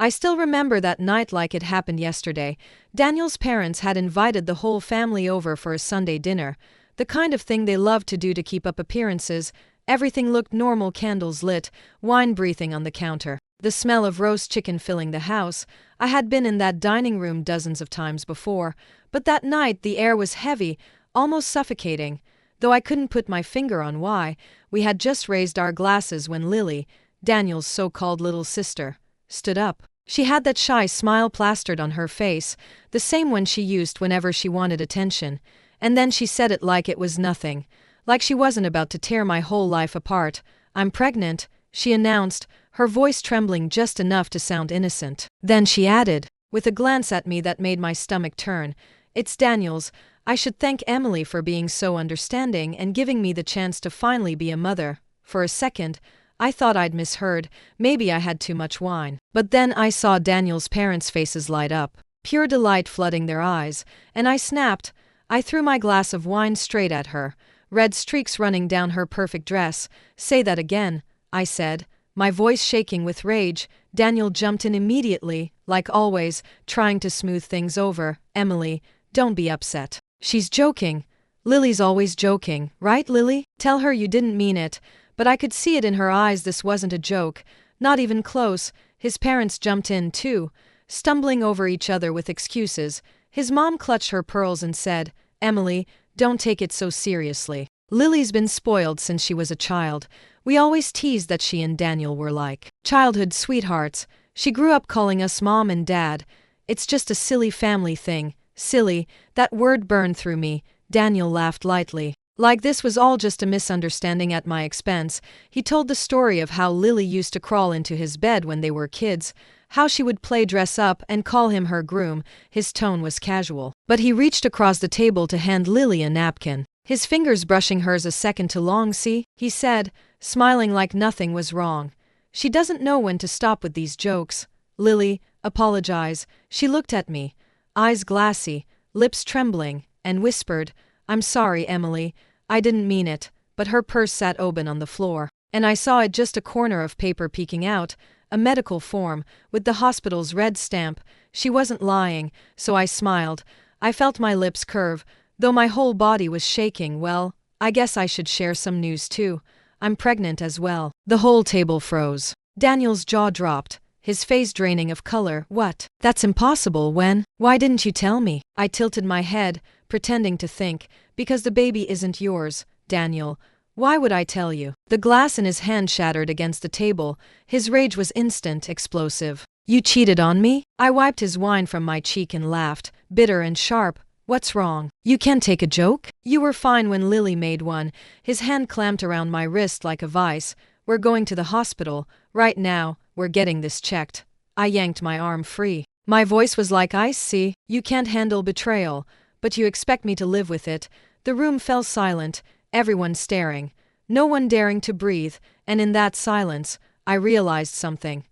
I still remember that night like it happened yesterday. Daniel's parents had invited the whole family over for a Sunday dinner, the kind of thing they love to do to keep up appearances. Everything looked normal, candles lit, wine breathing on the counter, the smell of roast chicken filling the house. I had been in that dining room dozens of times before, but that night the air was heavy, almost suffocating. Though I couldn't put my finger on why, we had just raised our glasses when Lily, Daniel's so-called little sister, stood up. She had that shy smile plastered on her face, the same one she used whenever she wanted attention, and then she said it like it was nothing, like she wasn't about to tear my whole life apart. "I'm pregnant," she announced, her voice trembling just enough to sound innocent. Then she added, with a glance at me that made my stomach turn, "It's Daniel's. I should thank Emily for being so understanding and giving me the chance to finally be a mother." For a second, I thought I'd misheard, maybe I had too much wine. But then I saw Daniel's parents' faces light up, pure delight flooding their eyes, and I snapped. I threw my glass of wine straight at her, red streaks running down her perfect dress. "Say that again," I said, my voice shaking with rage. Daniel jumped in immediately, like always, trying to smooth things over. "Emily, don't be upset. She's joking. Lily's always joking, right, Lily? Tell her you didn't mean it." But I could see it in her eyes, this wasn't a joke, not even close. His parents jumped in too, stumbling over each other with excuses. His mom clutched her pearls and said, "Emily, don't take it so seriously. Lily's been spoiled since she was a child. We always teased that she and Daniel were like childhood sweethearts. She grew up calling us mom and dad. It's just a silly family thing." Silly, that word burned through me. Daniel laughed lightly. Like this was all just a misunderstanding at my expense. He told the story of how Lily used to crawl into his bed when they were kids, how she would play dress up and call him her groom. His tone was casual. But he reached across the table to hand Lily a napkin, his fingers brushing hers a second too long. "See," he said, smiling like nothing was wrong. "She doesn't know when to stop with these jokes. Lily, apologize." She looked at me, eyes glassy, lips trembling, and whispered, "I'm sorry, Emily. I didn't mean it." But her purse sat open on the floor, and I saw it, just a corner of paper peeking out, a medical form, with the hospital's red stamp. She wasn't lying, so I smiled. I felt my lips curve, though my whole body was shaking. "Well, I guess I should share some news too. I'm pregnant as well." The whole table froze. Daniel's jaw dropped, his face draining of color. "What? That's impossible. When? Why didn't you tell me?" I tilted my head, pretending to think. "Because the baby isn't yours, Daniel. Why would I tell you?" The glass in his hand shattered against the table. His rage was instant, explosive. "You cheated on me?" I wiped his wine from my cheek and laughed, bitter and sharp. "What's wrong? You can't take a joke? You were fine when Lily made one." His hand clamped around my wrist like a vice. "We're going to the hospital. Right now, we're getting this checked." I yanked my arm free. My voice was like ice. "See, you can't handle betrayal, but you expect me to live with it." The room fell silent, everyone staring, no one daring to breathe, and in that silence, I realized something.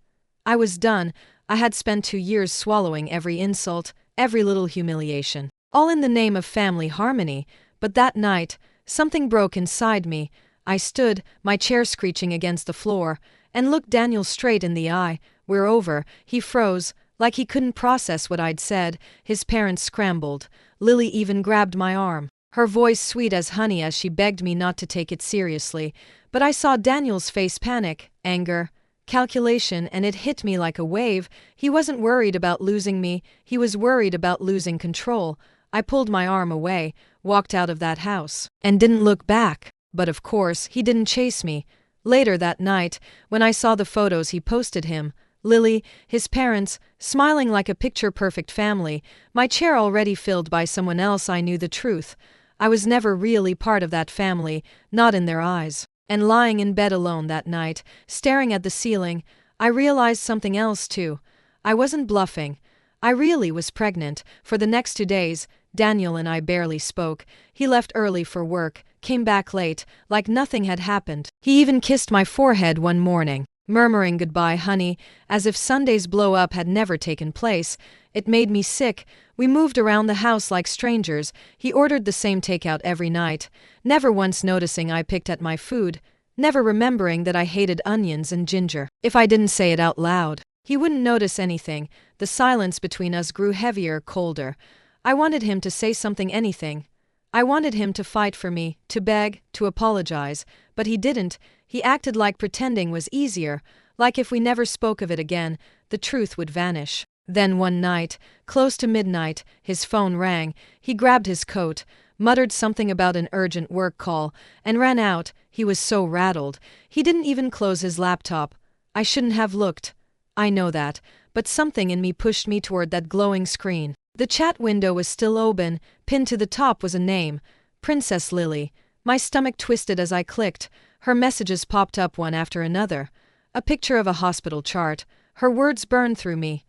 I was done. I had spent 2 years swallowing every insult, every little humiliation, all in the name of family harmony. But that night, something broke inside me. I stood, my chair screeching against the floor, and looked Daniel straight in the eye. "We're over." He froze, like he couldn't process what I'd said. His parents scrambled. Lily even grabbed my arm, her voice sweet as honey as she begged me not to take it seriously. But I saw Daniel's face: panic, anger, calculation, and it hit me like a wave. He wasn't worried about losing me, he was worried about losing control. I pulled my arm away, walked out of that house, and didn't look back. But of course, he didn't chase me. Later that night, when I saw the photos he posted, him, Lily, his parents, smiling like a picture-perfect family, my chair already filled by someone else, I knew the truth. I was never really part of that family, not in their eyes. And lying in bed alone that night, staring at the ceiling, I realized something else too. I wasn't bluffing. I really was pregnant. For the next 2 days, Daniel and I barely spoke. He left early for work, came back late, like nothing had happened. He even kissed my forehead one morning, murmuring "Goodbye, honey," as if Sunday's blow-up had never taken place. It made me sick. We moved around the house like strangers. He ordered the same takeout every night, never once noticing I picked at my food, never remembering that I hated onions and ginger. If I didn't say it out loud, He wouldn't notice anything. The silence between us grew heavier, colder. I wanted him to say something, anything. I wanted him to fight for me, to beg, to apologize, but he didn't. He acted like pretending was easier, like if we never spoke of it again, the truth would vanish. Then one night, close to midnight, his phone rang. He grabbed his coat, muttered something about an urgent work call, and ran out. He was so rattled. He didn't even close his laptop. I shouldn't have looked. I know that, but something in me pushed me toward that glowing screen. The chat window was still open. Pinned to the top was a name, Princess Lily. My stomach twisted as I clicked. Her messages popped up one after another. A picture of a hospital chart. Her words burned through me.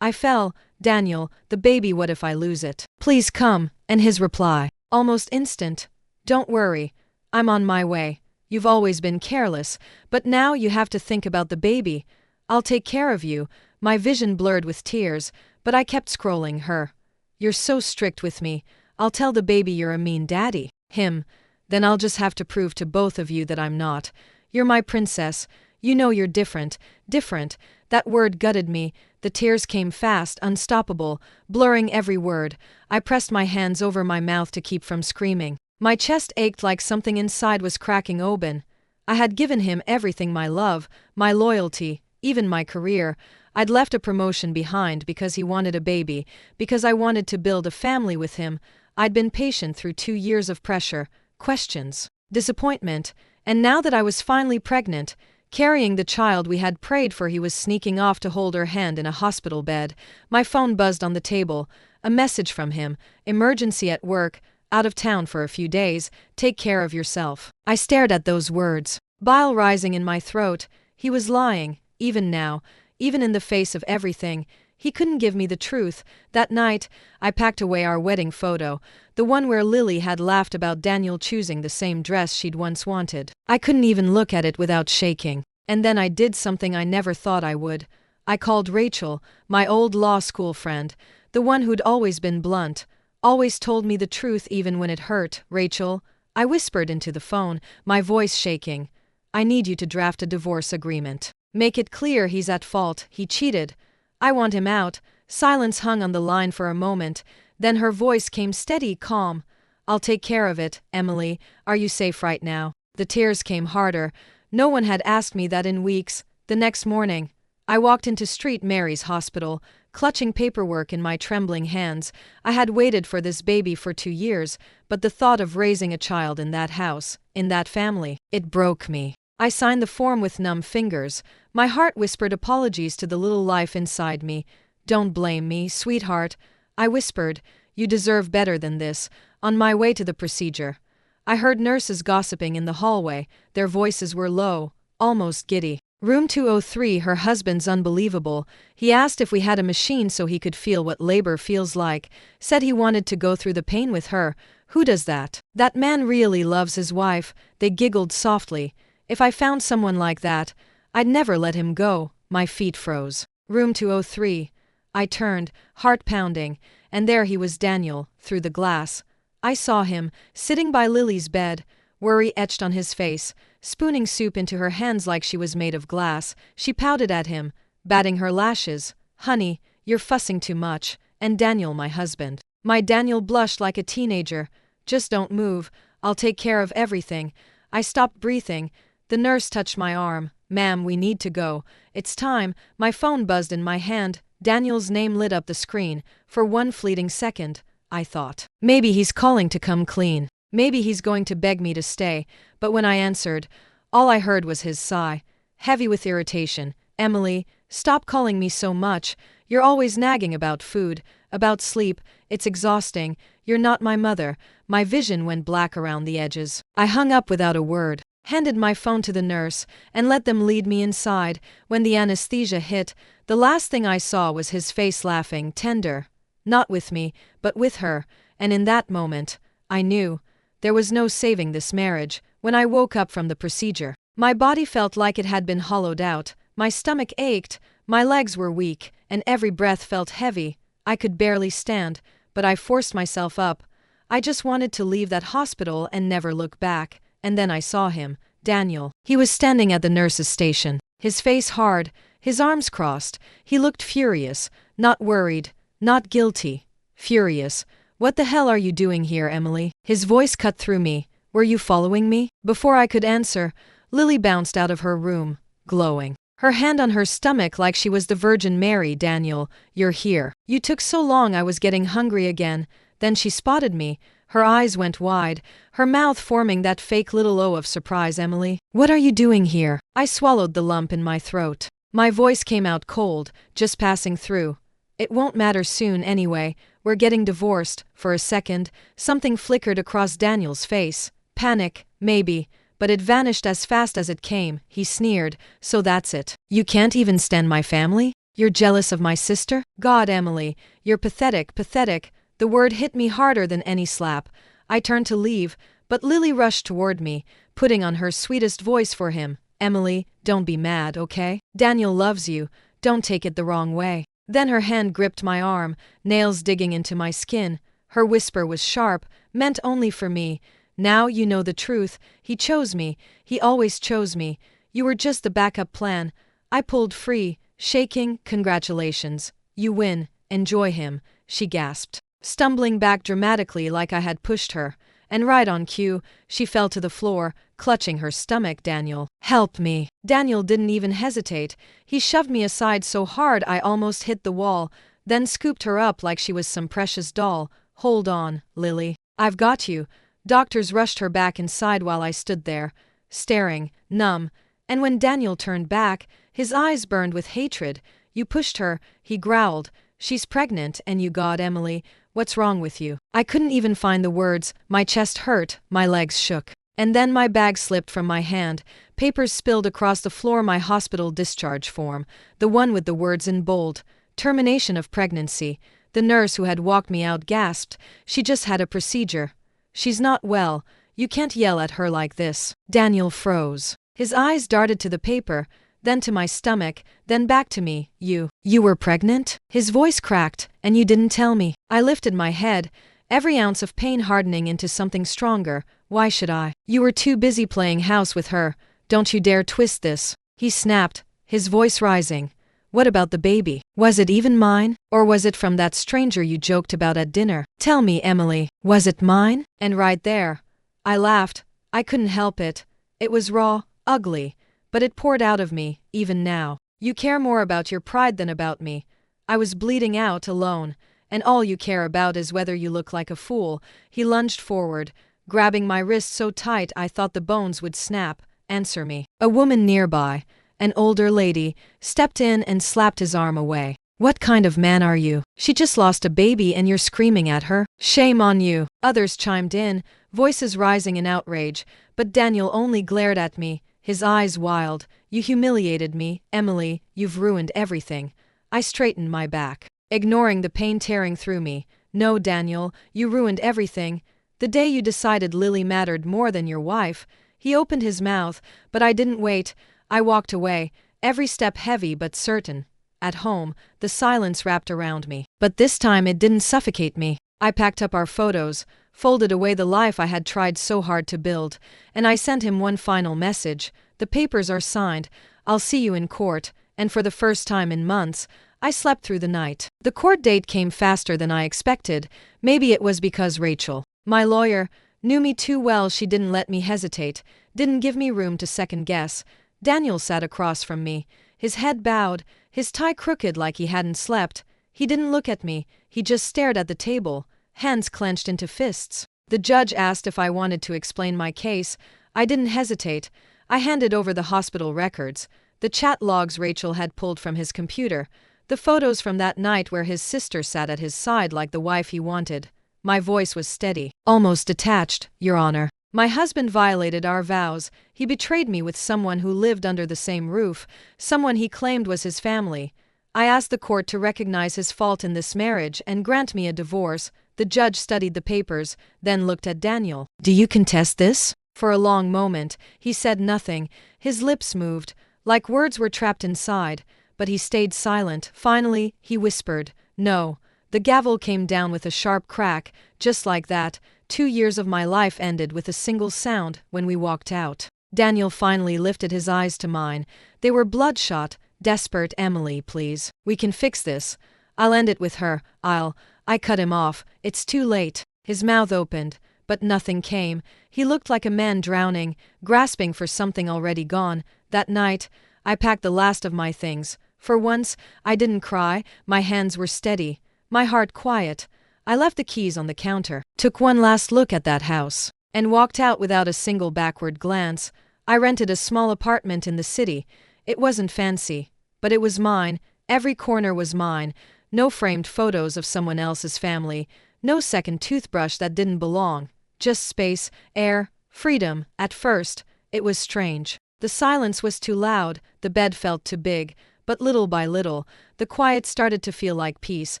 I fell. Daniel, the baby, what if I lose it? Please come. And his reply, almost instant. Don't worry. I'm on my way. You've always been careless, but now you have to think about the baby. I'll take care of you. My vision blurred with tears, but I kept scrolling. Her. You're so strict with me. I'll tell the baby you're a mean daddy. Him. Then I'll just have to prove to both of you that I'm not. You're my princess. You know you're different. Different. That word gutted me. The tears came fast, unstoppable, blurring every word. I pressed my hands over my mouth to keep from screaming. My chest ached like something inside was cracking open. I had given him everything, my love, my loyalty, even my career. I'd left a promotion behind because he wanted a baby, because I wanted to build a family with him. I'd been patient through 2 years of pressure, questions, disappointment, and now that I was finally pregnant, carrying the child we had prayed for, he was sneaking off to hold her hand in a hospital bed. My phone buzzed on the table. A message from him. Emergency at work. Out of town for a few days. Take care of yourself. I stared at those words, bile rising in my throat. He was lying, even now, even in the face of everything. He couldn't give me the truth. That night, I packed away our wedding photo, the one where Lily had laughed about Daniel choosing the same dress she'd once wanted. I couldn't even look at it without shaking. And then I did something I never thought I would. I called Rachel, my old law school friend, the one who'd always been blunt, always told me the truth even when it hurt. Rachel, I whispered into the phone, my voice shaking. I need you to draft a divorce agreement. Make it clear he's at fault, he cheated. I want him out. Silence hung on the line for a moment. Then her voice came steady, calm. I'll take care of it, Emily. Are you safe right now? The tears came harder. No one had asked me that in weeks. The next morning, I walked into St. Mary's Hospital, clutching paperwork in my trembling hands. I had waited for this baby for 2 years, but the thought of raising a child in that house, in that family, it broke me. I signed the form with numb fingers. My heart whispered apologies to the little life inside me. Don't blame me, sweetheart. I whispered, you deserve better than this. On my way to the procedure, I heard nurses gossiping in the hallway. Their voices were low, almost giddy. Room 203, her husband's unbelievable. He asked if we had a machine so he could feel what labor feels like. Said he wanted to go through the pain with her. Who does that? That man really loves his wife. They giggled softly. If I found someone like that, I'd never let him go. My feet froze. Room 203. I turned, heart pounding, and there he was, Daniel, through the glass. I saw him, sitting by Lily's bed, worry etched on his face, spooning soup into her hands like she was made of glass. She pouted at him, batting her lashes. Honey, you're fussing too much. And Daniel, my husband. My Daniel blushed like a teenager. Just don't move. I'll take care of everything. I stopped breathing. The nurse touched my arm. Ma'am, we need to go. It's time. My phone buzzed in my hand. Daniel's name lit up the screen. For one fleeting second, I thought, maybe he's calling to come clean. Maybe he's going to beg me to stay. But when I answered, all I heard was his sigh, heavy with irritation. Emily, stop calling me so much. You're always nagging about food, about sleep. It's exhausting. You're not my mother. My vision went black around the edges. I hung up without a word, handed my phone to the nurse, and let them lead me inside. When the anesthesia hit, the last thing I saw was his face, laughing, tender. Not with me, but with her. And in that moment, I knew there was no saving this marriage. When I woke up from the procedure, my body felt like it had been hollowed out. My stomach ached, my legs were weak, and every breath felt heavy. I could barely stand, but I forced myself up. I just wanted to leave that hospital and never look back. And then I saw him, Daniel. He was standing at the nurse's station, his face hard, His arms crossed. He looked furious, not worried, not guilty. Furious. "What the hell are you doing here, Emily?" His voice cut through me. "Were you following me?" Before I could answer, Lily bounced out of her room, glowing. Her hand on her stomach like she was the Virgin Mary. "Daniel, you're here. You took so long I was getting hungry again." Then she spotted me. Her eyes went wide, her mouth forming that fake little O of surprise. "Emily, what are you doing here?" I swallowed the lump in my throat. My voice came out cold, just passing through. "It won't matter soon anyway. We're getting divorced." For a second, something flickered across Daniel's face. Panic, maybe, but it vanished as fast as it came. He sneered. "So that's it. You can't even stand my family? You're jealous of my sister? God, Emily, you're pathetic, pathetic." The word hit me harder than any slap. I turned to leave, but Lily rushed toward me, putting on her sweetest voice for him. "Emily, don't be mad, okay? Daniel loves you. Don't take it the wrong way." Then her hand gripped my arm, nails digging into my skin. Her whisper was sharp, meant only for me. "Now you know the truth. He chose me. He always chose me. You were just the backup plan." I pulled free, shaking. "Congratulations. You win. Enjoy him," she gasped, stumbling back dramatically like I had pushed her. And right on cue, she fell to the floor, clutching her stomach. "Daniel, help me." Daniel didn't even hesitate. He shoved me aside so hard I almost hit the wall, then scooped her up like she was some precious doll. "Hold on, Lily. I've got you." Doctors rushed her back inside while I stood there, staring, numb. And when Daniel turned back, his eyes burned with hatred. "You pushed her," he growled. "She's pregnant and you got Emily. What's wrong with you?" I couldn't even find the words. My chest hurt, my legs shook. And then my bag slipped from my hand. Papers spilled across the floor. My hospital discharge form, the one with the words in bold. "Termination of pregnancy." The nurse who had walked me out gasped. "She just had a procedure. She's not well. You can't yell at her like this." Daniel froze. His eyes darted to the paper, then to my stomach, then back to me. You were pregnant?" His voice cracked. "And you didn't tell me." I lifted my head, every ounce of pain hardening into something stronger. "Why should I?" "You were too busy playing house with her. Don't you dare twist this." He snapped, his voice rising. "What about the baby? Was it even mine? Or was it from that stranger you joked about at dinner? Tell me, Emily, was it mine?" And right there, I laughed. I couldn't help it. It was raw, ugly, but it poured out of me, even now. "You care more about your pride than about me." I was bleeding out, alone, and all you care about is whether you look like a fool. He lunged forward, grabbing my wrist so tight I thought the bones would snap. "Answer me." A woman nearby, an older lady, stepped in and slapped his arm away. "What kind of man are you? She just lost a baby and you're screaming at her? Shame on you." Others chimed in, voices rising in outrage, but Daniel only glared at me, his eyes wild. "You humiliated me, Emily. You've ruined everything." I straightened my back, ignoring the pain tearing through me. "No, Daniel, you ruined everything. The day you decided Lily mattered more than your wife." He opened his mouth, but I didn't wait. I walked away, every step heavy but certain. At home, the silence wrapped around me. But this time it didn't suffocate me. I packed up our photos, folded away the life I had tried so hard to build, and I sent him one final message. "The papers are signed. I'll see you in court." And for the first time in months, I slept through the night. The court date came faster than I expected. Maybe it was because Rachel, my lawyer, knew me too well. She didn't let me hesitate, didn't give me room to second guess. Daniel sat across from me, his head bowed, his tie crooked like he hadn't slept. He didn't look at me, he just stared at the table, hands clenched into fists. The judge asked if I wanted to explain my case. I didn't hesitate. I handed over the hospital records, the chat logs Rachel had pulled from his computer, the photos from that night where his sister sat at his side like the wife he wanted. My voice was steady, almost detached. "Your Honor, my husband violated our vows. He betrayed me with someone who lived under the same roof, someone he claimed was his family. I asked the court to recognize his fault in this marriage and grant me a divorce." The judge studied the papers, then looked at Daniel. "Do you contest this?" For a long moment, he said nothing. His lips moved, like words were trapped inside, but he stayed silent. Finally, he whispered, "No." The gavel came down with a sharp crack. Just like that, 2 years of my life ended with a single sound when we walked out. Daniel finally lifted his eyes to mine. They were bloodshot, Desperate, Emily, please. We can fix this. I'll end it with her. I cut him off. It's too late. His mouth opened, but nothing came. He looked like a man drowning, grasping for something already gone. That night, I packed the last of my things. For once, I didn't cry. My hands were steady, my heart quiet. I left the keys on the counter, took one last look at that house, and walked out without a single backward glance. I rented a small apartment in the city. It wasn't fancy, but it was mine. Every corner was mine. No framed photos of someone else's family. No second toothbrush that didn't belong. Just space, air, freedom. At first, it was strange. The silence was too loud, the bed felt too big, but little by little, the quiet started to feel like peace.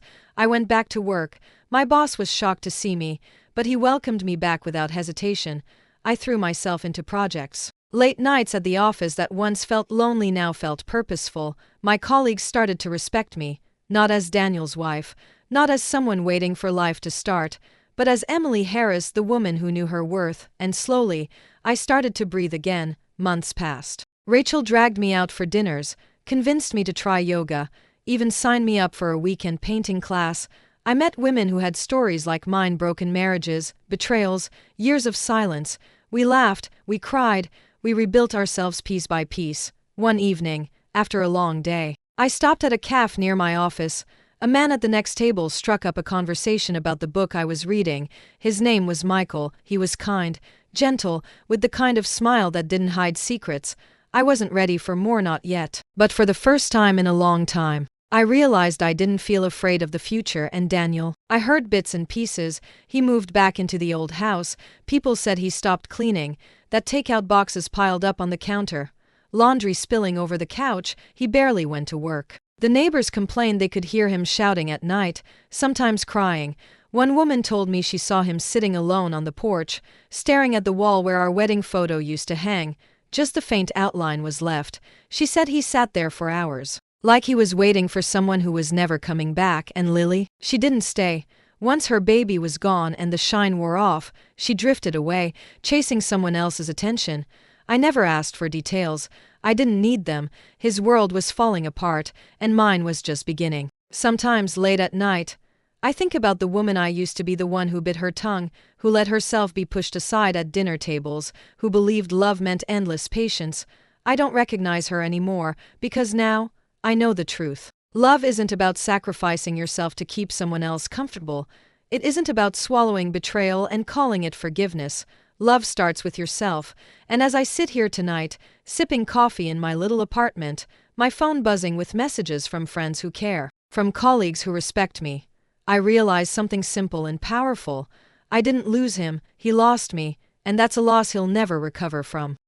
I went back to work. My boss was shocked to see me, but he welcomed me back without hesitation. I threw myself into projects. Late nights at the office that once felt lonely now felt purposeful. My colleagues started to respect me, not as Daniel's wife, not as someone waiting for life to start, but as Emily Harris, the woman who knew her worth, and slowly, I started to breathe again. Months passed. Rachel dragged me out for dinners, convinced me to try yoga, even signed me up for a weekend painting class. I met women who had stories like mine, broken marriages, betrayals, years of silence. We laughed, we cried, we rebuilt ourselves piece by piece. One evening, after a long day, I stopped at a cafe near my office. A man at the next table struck up a conversation about the book I was reading. His name was Michael. He was kind, gentle, with the kind of smile that didn't hide secrets. I wasn't ready for more, not yet. But for the first time in a long time, I realized I didn't feel afraid of the future. And Daniel, I heard bits and pieces. He moved back into the old house. People said he stopped cleaning, that takeout boxes piled up on the counter, laundry spilling over the couch. He barely went to work. The neighbors complained they could hear him shouting at night, sometimes crying. One woman told me she saw him sitting alone on the porch, staring at the wall where our wedding photo used to hang. Just a faint outline was left. She said he sat there for hours, like he was waiting for someone who was never coming back. And Lily? She didn't stay. Once her baby was gone and the shine wore off, she drifted away, chasing someone else's attention. I never asked for details. I didn't need them. His world was falling apart, and mine was just beginning. Sometimes late at night, I think about the woman I used to be, the one who bit her tongue, who let herself be pushed aside at dinner tables, who believed love meant endless patience. I don't recognize her anymore, because now, I know the truth. Love isn't about sacrificing yourself to keep someone else comfortable. It isn't about swallowing betrayal and calling it forgiveness. Love starts with yourself. And as I sit here tonight, sipping coffee in my little apartment, my phone buzzing with messages from friends who care, from colleagues who respect me, I realize something simple and powerful. I didn't lose him, he lost me, and that's a loss he'll never recover from.